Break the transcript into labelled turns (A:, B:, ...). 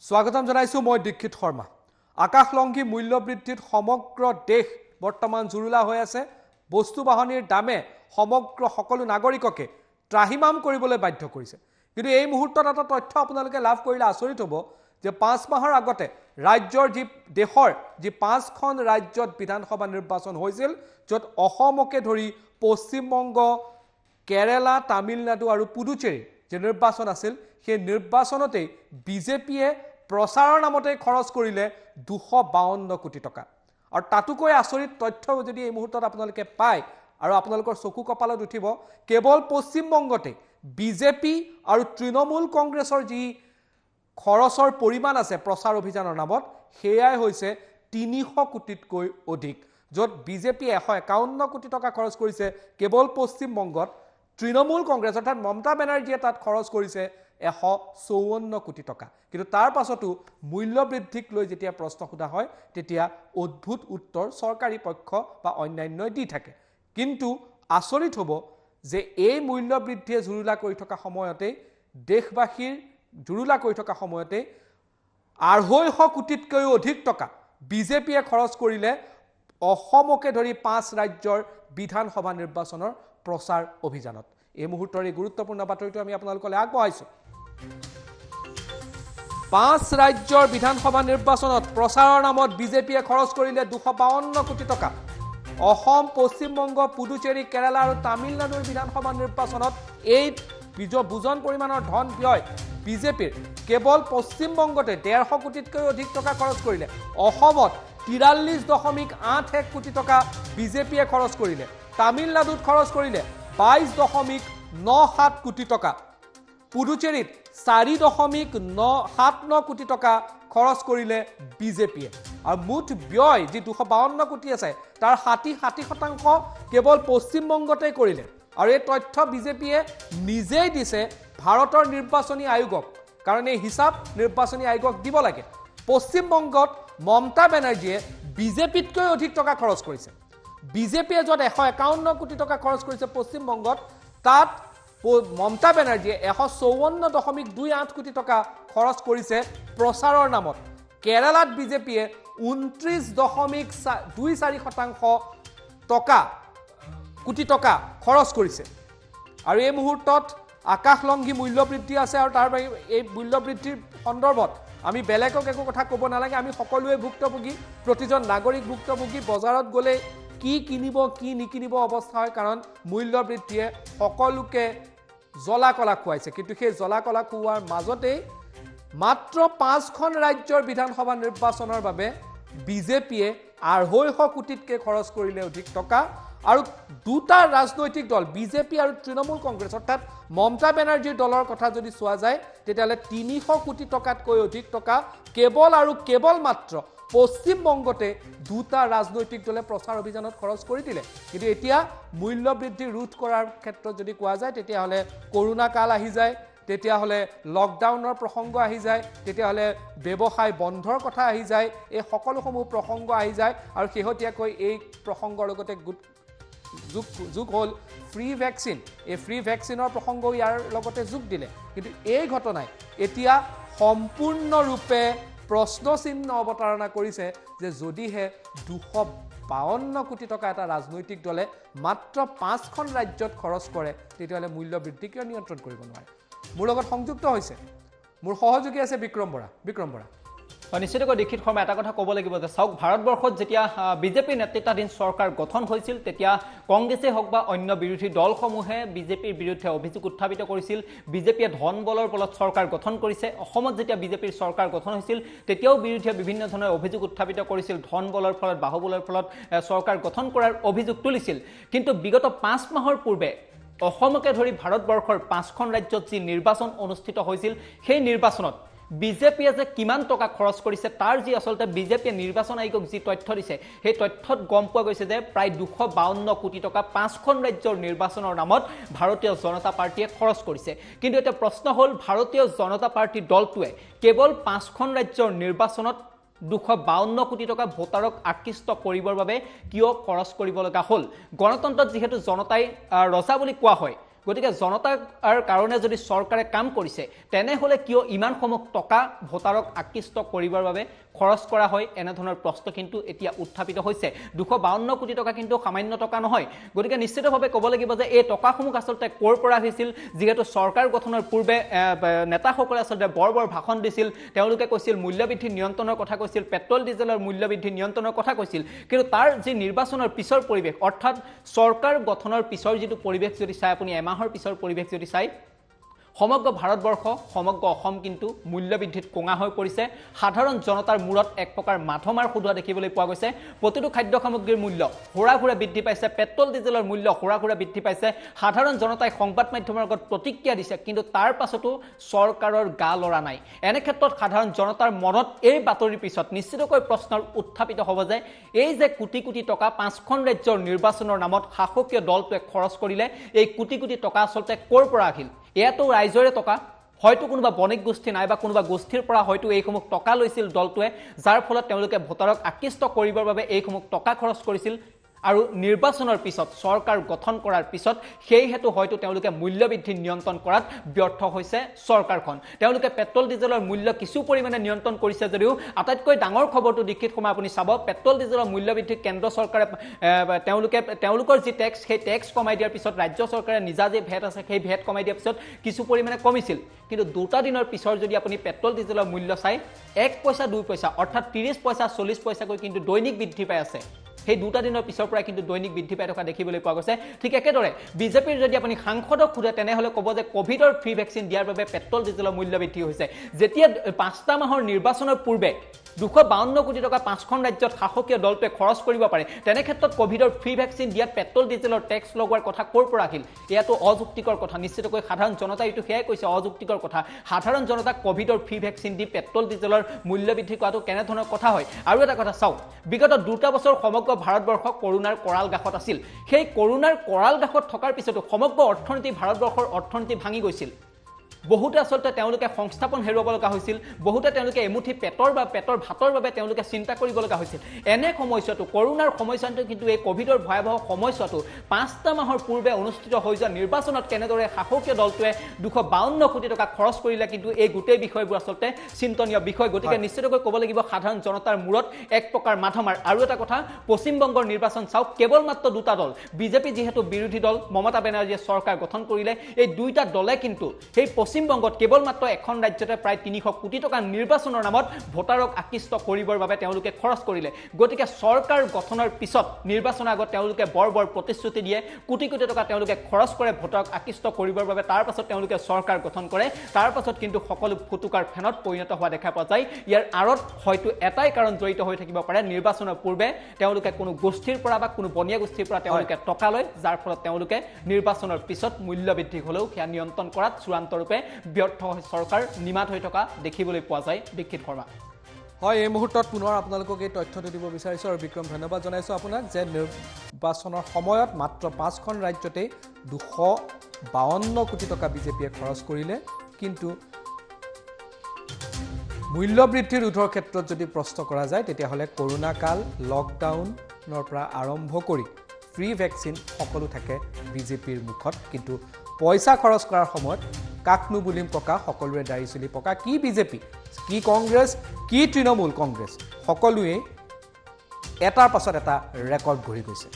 A: স্বাগতম জানাইছো মই দীক্ষিত শৰ্মা। আকাশলংঘী মূল্য বৃদ্ধিত সমগ্ৰ দেশ বৰ্তমান জুৰুলা হৈ আছে। বস্তু বাহনীৰ দামে সমগ্ৰ সকলো নাগৰিককে ত্ৰাহিমাম কৰিবলৈ বাধ্য কৰিছে। কিন্তু এই মুহূৰ্তত এটা তথ্য আপোনালোকে লাভ কৰিলে আচৰিত হ'ব যে 5 মাহৰ আগতে ৰাজ্যৰ দেশৰ 5খন ৰাজ্যত বিধানসভা নিৰ্বাচন হৈছিল, য'ত অসমকে ধৰি পশ্চিমবংগ, কেৰালা, তামিলনাডু আৰু পুডুচেৰী যে নিৰ্বাচন আছিল, সেই নিৰ্বাচনতেই বিজেপিয়ে প্ৰচাৰৰ নামতে খৰচ কৰিলে 252 কোটি টকা। আৰু তাতোকৈ আচৰিত তথ্য যদি এই মুহূৰ্তত আপোনালোকে পায় আৰু আপোনালোকৰ চকু কপালত উঠিব, কেৱল পশ্চিমবংগতে বিজেপি আৰু তৃণমূল কংগ্ৰেছৰ যি খৰচৰ পৰিমাণ আছে প্ৰচাৰ অভিযানৰ নামত, সেয়াই হৈছে 300 কোটিতকৈ অধিক, য'ত বিজেপি 151 কোটি টকা খৰচ কৰিছে কেৱল পশ্চিমবংগত। তৃণমূল কংগ্ৰেছ অৰ্থাৎ মমতা বেনাৰ্জীয়ে তাত খৰচ কৰিছে 154 কোটি টকা। কিন্তু তাৰ পাছতো মূল্য বৃদ্ধিক লৈ যেতিয়া প্ৰশ্ন সোধা হয়, তেতিয়া অদ্ভুত উত্তৰ চৰকাৰী পক্ষ বা অন্যান্যই দি থাকে। কিন্তু আচৰিত হ'ব যে এই মূল্য বৃদ্ধিয়ে জুৰুলা কৰি থকা সময়তেই, দেশবাসীৰ জুৰুলা কৰি থকা সময়তেই 250 কোটিতকৈও অধিক টকা বিজেপিয়ে খৰচ কৰিলে অসমকে ধৰি 5 ৰাজ্যৰ বিধানসভা নিৰ্বাচনৰ প্ৰচাৰ অভিযানত। এই মুহূৰ্তৰ এই গুৰুত্বপূৰ্ণ বাতৰিটো আমি আপোনালোকলৈ আগবঢ়াইছোঁ। 5 ৰাজ্যৰ বিধানসভা নিৰ্বাচনত প্ৰচাৰৰ নামত বিজেপিয়ে খৰচ কৰিলে 252 কোটি টকা। অসম, পশ্চিমবংগ, পুডুচেৰী, কেৰালা আৰু তামিলনাডুৰ বিধানসভা নিৰ্বাচনত এই বুজন পৰিমাণৰ ধন ব্যয় বিজেপিৰ কেৱল পশ্চিমবংগতে 150 কোটিতকৈ অধিক টকা খৰচ কৰিলে। অসমত 43.81 কোটি টকা বিজেপিয়ে খৰচ কৰিলে। তামিলনাডুত খৰচ কৰিলে 22.97 কোটি টকা। পুডুচেৰীত 4.79 কোটি টকা খৰচ কৰিলে বিজেপিয়ে। আৰু মুঠ ব্যয় যি 252 কোটি আছে, তাৰ 60% কেৱল পশ্চিমবংগতে কৰিলে। আৰু এই তথ্য বিজেপিয়ে নিজেই দিছে ভাৰতৰ নিৰ্বাচনী আয়োগক, কাৰণ এই হিচাপ নিৰ্বাচনী আয়োগক দিব লাগে। পশ্চিমবংগত মমতা বেনাৰ্জীয়ে বিজেপিতকৈ অধিক টকা খৰচ কৰিছে। বিজেপিয়ে য'ত 151 কোটি টকা খৰচ কৰিছে পশ্চিমবংগত, তাত মমতা বেনাৰ্জীয়ে 154.28 কোটি টকা খৰচ কৰিছে প্ৰচাৰৰ নামত। কেৰালাত বিজেপিয়ে 29.24% কোটি টকা খৰচ কৰিছে। আৰু এই মুহূৰ্তত আকাশলংঘী মূল্য বৃদ্ধি আছে, আৰু তাৰ বাহিৰে এই মূল্য বৃদ্ধিৰ সন্দৰ্ভত আমি বেলেগক একো কথা ক'ব নালাগে। আমি সকলোৱে ভুক্তভোগী, প্ৰতিজন নাগৰিক ভুক্তভোগী। বজাৰত গ'লে কি কিনিব কি নিকিনিব অৱস্থা হয়, কাৰণ মূল্য বৃদ্ধিয়ে সকলোকে জ্বলা কলা খুৱাইছে। কিন্তু সেই জ্বলা কলা খুওৱাৰ মাজতেই মাত্ৰ 5খন ৰাজ্যৰ বিধানসভা নিৰ্বাচনৰ বাবে বিজেপিয়ে 250 কোটিতকৈ খৰচ কৰিলে অধিক টকা। আৰু দুটা ৰাজনৈতিক দল বিজেপি আৰু তৃণমূল কংগ্ৰেছ অৰ্থাৎ মমতা বেনাৰ্জীৰ দলৰ কথা যদি চোৱা যায়, তেতিয়াহ'লে 300 কোটি টকাতকৈ অধিক টকা কেৱল আৰু কেৱল মাত্ৰ পশ্চিমবংগতে দুটা ৰাজনৈতিক দলে প্ৰচাৰ অভিযানত খৰচ কৰি দিলে। কিন্তু এতিয়া মূল্য বৃদ্ধি ৰোধ কৰাৰ ক্ষেত্ৰত যদি কোৱা যায়, তেতিয়াহ'লে কৰোণা কাল আহি যায়, তেতিয়াহ'লে লকডাউনৰ প্ৰসংগ আহি যায়, তেতিয়াহ'লে ব্যৱসায় বন্ধৰ কথা আহি যায়। এই সকলোসমূহ প্ৰসংগ আহি যায়। আৰু শেহতীয়াকৈ এই প্ৰসংগৰ লগতে যোগ হ'ল ফ্ৰী ভেকচিন। এই ফ্ৰী ভেকচিনৰ প্ৰসংগও ইয়াৰ লগতে যোগ দিলে। কিন্তু এই ঘটনাই এতিয়া সম্পূৰ্ণৰূপে প্ৰশ্নচিহ্ন অৱতাৰণা কৰিছে যে যদিহে 252 কোটি টকা এটা ৰাজনৈতিক দলে মাত্ৰ 5খন ৰাজ্যত খৰচ কৰে, তেতিয়াহ'লে মূল্য বৃদ্ধি কিয় নিয়ন্ত্ৰণ কৰিব নোৱাৰে? মোৰ লগত সংযুক্ত হৈছে মোৰ সহযোগী আছে বিক্ৰম বৰা।
B: নিশ্চিতকৈ দীক্ষিত শৰ্মা, এটা কথা ক'ব লাগিব যে চাওক, ভাৰতবৰ্ষত যেতিয়া বিজেপি নেতৃত্বাধীন চৰকাৰ গঠন হৈছিল, তেতিয়া কংগ্ৰেছেই হওক বা অন্য বিৰোধী দলসমূহে বিজেপিৰ বিৰুদ্ধে অভিযোগ উত্থাপিত কৰিছিল। বিজেপিয়ে ধন বলৰ বলত চৰকাৰ গঠন কৰিছে। অসমত যেতিয়া বিজেপিৰ চৰকাৰ গঠন হৈছিল, তেতিয়াও বিৰোধীয়ে বিভিন্ন ধৰণৰ অভিযোগ উত্থাপিত কৰিছিল। ধন বলৰ ফলত, বাহুবলৰ ফলত চৰকাৰ গঠন কৰাৰ অভিযোগ তুলিছিল। কিন্তু বিগত 5 মাহৰ পূৰ্বে অসমকে ধৰি ভাৰতবৰ্ষৰ 5খন ৰাজ্যত যি নিৰ্বাচন অনুষ্ঠিত হৈছিল, সেই নিৰ্বাচনত বিজেপিয়ে যে কিমান টকা খৰচ কৰিছে, তাৰ যি আচলতে বিজেপিয়ে নিৰ্বাচন আয়োগক যি তথ্য দিছে, সেই তথ্যত গম পোৱা গৈছে যে প্ৰায় 252 কোটি টকা 5খন ৰাজ্যৰ নিৰ্বাচনৰ নামত ভাৰতীয় জনতা পাৰ্টীয়ে খৰচ কৰিছে। কিন্তু এটা প্ৰশ্ন হ'ল, ভাৰতীয় জনতা পাৰ্টীৰ দলটোৱে কেৱল 5খন ৰাজ্যৰ নিৰ্বাচনত 252 কোটি টকা ভোটাৰক আকৃষ্ট কৰিবৰ বাবে কিয় খৰচ কৰিব লগা হ'ল? গণতন্ত্ৰত যিহেতু জনতাই ৰজা বুলি কোৱা হয়, গতিকে জনতাৰ কাৰণে যদি চৰকাৰে কাম কৰিছে তেনেহলে কিয় ইমানসমূহ টকা ভোটাৰক আকৃষ্ট কৰিবৰ বাবে খৰচ কৰা হয় এনেধৰণৰ প্ৰশ্ন কিন্তু এতিয়া উত্থাপিত হৈছে 252 কোটি টকা কিন্তু সামান্য টকা নহয় গতিকে নিশ্চিতভাৱে ক'ব লাগিব যে এই টকাসমূহ আসলতে কৰ পৰা হৈছিল যেহেতু চৰকাৰ গঠনৰ পূৰ্বে নেতাসকলে আসলতে বৰ ভাষণ দিছিল তেওঁলোকে কৈছিল মূল্যবৃদ্ধি নিয়ন্ত্ৰণৰ কথা কৈছিল পেট্ৰল ডিজেলৰ মূল্যবৃদ্ধি নিয়ন্ত্ৰণৰ কথা কৈছিল কিন্তু তাৰ যি নিৰ্বাচনৰ পিছৰ পৰিৱেশ অৰ্থাৎ চৰকাৰ গঠনৰ পিছৰ যিটো পৰিৱেশ যদি চাই আপুনি এমাহৰ পিছৰ পৰিৱেশ যদি চাই সমগ্ৰ ভাৰতবৰ্ষ সমগ্ৰ অসম কিন্তু মূল্যবৃদ্ধিত কোঙা হৈ পৰিছে সাধাৰণ জনতাৰ মূৰত এক প্ৰকাৰ মাধমাৰ খুদুৱা দেখিবলৈ পোৱা গৈছে প্ৰতিটো খাদ্য সামগ্ৰীৰ মূল্য হুৰাহুৰা বৃদ্ধি পাইছে পেট্ৰল ডিজেলৰ মূল্য হুৰাহুৰা বৃদ্ধি পাইছে সাধাৰণ জনতাই সংবাদ মাধ্যমৰ আগত প্ৰতিক্ৰিয়া দিছে কিন্তু তাৰ পাছতো চৰকাৰৰ গা লৰা নাই এনে ক্ষেত্ৰত সাধাৰণ জনতাৰ মনত এই বাতৰিৰ পিছত নিশ্চিতকৈ প্ৰশ্নৰ উত্থাপিত হ'ব যে এই যে কোটি কোটি টকা পাঁচখন ৰাজ্যৰ নিৰ্বাচনৰ নামত শাসকীয় দলটোৱে খৰচ কৰিলে এই কোটি কোটি টকা আসলতে কৰ পৰা আহিল এয়াতো ৰাইজৰে টকা হয়তো কোনোবা বণিক গোষ্ঠী নাইবা কোনোবা গোষ্ঠীৰ পৰা হয়তো এইসমূহ টকা লৈছিল দলটোৱে যাৰ ফলত তেওঁলোকে ভোটাৰক আকৃষ্ট কৰিবৰ বাবে এইসমূহ টকা খৰচ কৰিছিল আৰু নিৰ্বাচনৰ পিছত চৰকাৰ গঠন কৰাৰ পিছত সেই হেতু হয়তো তেওঁলোকে মূল্যবৃদ্ধি নিয়ন্ত্ৰণ কৰাত ব্যৰ্থ হৈছে চৰকাৰখন তেওঁলোকে পেট্ৰল ডিজেলৰ মূল্য কিছু পৰিমাণে নিয়ন্ত্ৰণ কৰিছে যদিও আটাইতকৈ ডাঙৰ খবৰটো দীক্ষিত সময় আপুনি চাব পেট্ৰল ডিজেলৰ মূল্যবৃদ্ধি কেন্দ্ৰ চৰকাৰে তেওঁলোকৰ যি টেক্স সেই টেক্স কমাই দিয়াৰ পিছত ৰাজ্য চৰকাৰে নিজা যে ভেট আছে সেই ভেট কমাই দিয়াৰ পিছত কিছু পৰিমাণে কমিছিল কিন্তু দুটা দিনৰ পিছৰ যদি আপুনি পেট্ৰল ডিজেলৰ মূল্য চাই 1 পইচা 2 পইচা অৰ্থাৎ 30 পইচা 40 পইচাকৈ কিন্তু দৈনিক বৃদ্ধি পাই আছে সেই দুটা দিনৰ পিছৰ পৰা কিন্তু দৈনিক বৃদ্ধি পাই থকা দেখিবলৈ পোৱা গৈছে ঠিক একেদৰে বিজেপিৰ যদি আপুনি সাংসদক খুদে তেনেহলে ক'ব যে কোভিডৰ ফ্ৰী ভ্যাকচিন দিয়াৰ বাবে পেট্ৰল ডিজেলৰ মূল্য বৃদ্ধি হৈছে যেতিয়া 5টা মাহৰ নিৰ্বাচনৰ পূৰ্বে 252 কোটি টকা পাঁচখন ৰাজ্যত শাসকীয় দলটোৱে খৰচ কৰিব পাৰে তেনে ক্ষেত্ৰত কোভিডৰ ফ্ৰী ভ্যাকচিন দিয়াত পেট্ৰল ডিজেলৰ টেক্স লগোৱাৰ কথা কৰ পৰা আহিল এয়াতো অযুক্তিকৰ কথা নিশ্চিতকৈ সাধাৰণ জনতাই এইটো সেয়াই কৈছে অযুক্তিকৰ কথা সাধাৰণ জনতাক কোভিডৰ ফ্ৰী ভ্যাকচিন দি পেট্ৰল ডিজেলৰ মূল্য বৃদ্ধি কৰাটো কেনে ধৰণৰ কথা হয় আৰু এটা কথা চাওক বিগত 2টা বছৰ সমগ্ৰ ভাৰতবৰ্ষ কৰোনাৰ কৰাল গাখত আছিল সেই কৰোনাৰ কৰাল গাখত থকাৰ পিছতো সমগ্ৰ অৰ্থনীতি ভাৰতবৰ্ষৰ অৰ্থনীতি ভাঙি গৈছিল বহুতে আসলতে তেওঁলোকে সংস্থাপন হেৰুৱাব লগা হৈছিল বহুতে তেওঁলোকে এমুঠি পেটৰ ভাতৰ বাবে তেওঁলোকে চিন্তা কৰিব লগা হৈছিল এনে সময়ছোৱাটো কৰোনাৰ সময়ছোৱাটো কিন্তু এই কোভিডৰ ভয়াবহ সময়ছোৱাটো 5টা মাহৰ পূৰ্বে অনুষ্ঠিত হৈ যোৱা নিৰ্বাচনত কেনেদৰে শাসকীয় দলটোৱে 252 কোটি টকা খৰচ কৰিলে কিন্তু এই গোটেই বিষয়বোৰ আসলতে চিন্তনীয় বিষয় গতিকে নিশ্চিতকৈ ক'ব লাগিব সাধাৰণ জনতাৰ মূৰত এক প্ৰকাৰ মাধমাৰ আৰু এটা কথা পশ্চিম বংগৰ নিৰ্বাচন চাওক কেৱল মাত্ৰ দুটা দল বিজেপি যেহেতু বিৰোধী দল মমতা বেনাৰ্জীয়ে চৰকাৰ গঠন কৰিলে এই দুইটা দলে কিন্তু সেই পশ্চিম বংগত কেৱল মাত্ৰ এখন ৰাজ্যতে প্ৰায় 300 কোটি টকা নিৰ্বাচনৰ নামত ভোটাৰক আকৃষ্ট কৰিবৰ বাবে তেওঁলোকে খৰচ কৰিলে গতিকে চৰকাৰ গঠনৰ পিছত নিৰ্বাচনৰ আগত তেওঁলোকে বৰ প্ৰতিশ্ৰুতি দিয়ে কোটি কোটি টকা তেওঁলোকে খৰচ কৰে ভোটাৰক আকৃষ্ট কৰিবৰ বাবে তাৰ পাছত তেওঁলোকে চৰকাৰ গঠন কৰে তাৰ পাছত কিন্তু সকলো ফুটুকাৰ ফেনত পৰিণত হোৱা দেখা পোৱা যায় ইয়াৰ আঁৰত হয়তো এটাই কাৰণ জড়িত হৈ থাকিব পাৰে নিৰ্বাচনৰ পূৰ্বে তেওঁলোকে কোনো গোষ্ঠীৰ পৰা বা কোনো বনিয়া গোষ্ঠীৰ পৰা তেওঁলোকে টকা লয় যাৰ ফলত তেওঁলোকে নিৰ্বাচনৰ পিছত মূল্য বৃদ্ধি হলেও সেয়া নিয়ন্ত্ৰণ কৰাত চূড়ান্ত ৰূপে ব্যৰ্থ চৰকাৰ নিমাত হৈ থকা দেখিবলৈ পোৱা যায় দীক্ষিত শৰ্মা
A: হয় এই মুহূৰ্তত পুনৰ আপোনালোকক এই তথ্যটো দিব বিচাৰিছো আৰু বিক্ৰম ধন্যবাদ জনাইছো আপোনাক যে নিৰ্বাচনৰ সময়ত মাত্ৰ 5খন ৰাজ্যতে 252 কোটি টকা বিজেপিয়ে খৰচ কৰিলে কিন্তু মূল্য বৃদ্ধি ৰোধৰ ক্ষেত্ৰত যদি প্ৰশ্ন কৰা যায় তেতিয়াহ'লে কৰোনা কাল লকডাউনৰ পৰা আৰম্ভ কৰি ফ্ৰী ভ্যাকচিন সকলো থাকে বিজেপিৰ মুখত কিন্তু পইচা খৰচ কৰাৰ সময়ত কাকনো বুলিম ককা সকলোৰে দাড়ি চুলি পকা কি বিজেপি কি কংগ্ৰেছ কি তৃণমূল কংগ্ৰেছ সকলোৱে এটাৰ পাছত এটা ৰেকৰ্ড গঢ়ি গৈছে